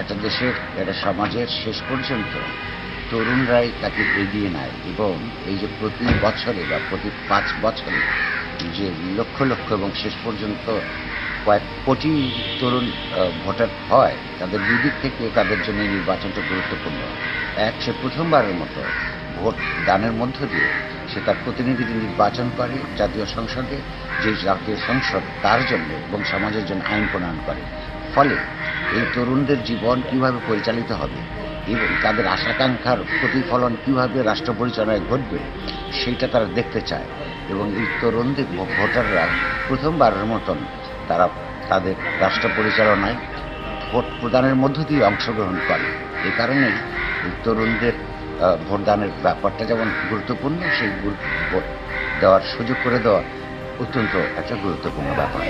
একটা দেশের একটা সমাজের শেষ পর্যন্ত তরুণরাই তাকে এগিয়ে নেয় এবং এই যে প্রতি বছরে বা প্রতি 5 বছরে যে লক্ষ লক্ষ এবং শেষ পর্যন্ত কয়েক কোটি তরুণ ভোটার হয়, তাদের দুই দিক থেকে তাদের জন্য এই নির্বাচনটা গুরুত্বপূর্ণ। এক, সে প্রথমবারের মতো ভোট দানের মধ্য দিয়ে সে তার প্রতিনিধি নির্বাচন করে জাতীয় সংসদে, যে জাতীয় সংসদ তার জন্য এবং সমাজের জন্য আইন প্রণয়ন করে। ফলে এই তরুণদের জীবন কিভাবে পরিচালিত হবে এবং তাদের আশাকাঙ্ক্ষার প্রতিফলন কিভাবে রাষ্ট্র পরিচালনায় ঘটবে সেইটা তারা দেখতে চায়। এবং এই তরুণদের ভোটাররা প্রথমবারের মতন তারা তাদের রাষ্ট্র পরিচালনায় ভোট প্রদানের মধ্য দিয়ে অংশগ্রহণ করে। এই কারণেই এই তরুণদের ভোটদানের ব্যাপারটা যেমন গুরুত্বপূর্ণ, সেই ভোট দেওয়ার সুযোগ করে দেওয়া অত্যন্ত একটা গুরুত্বপূর্ণ ব্যাপার।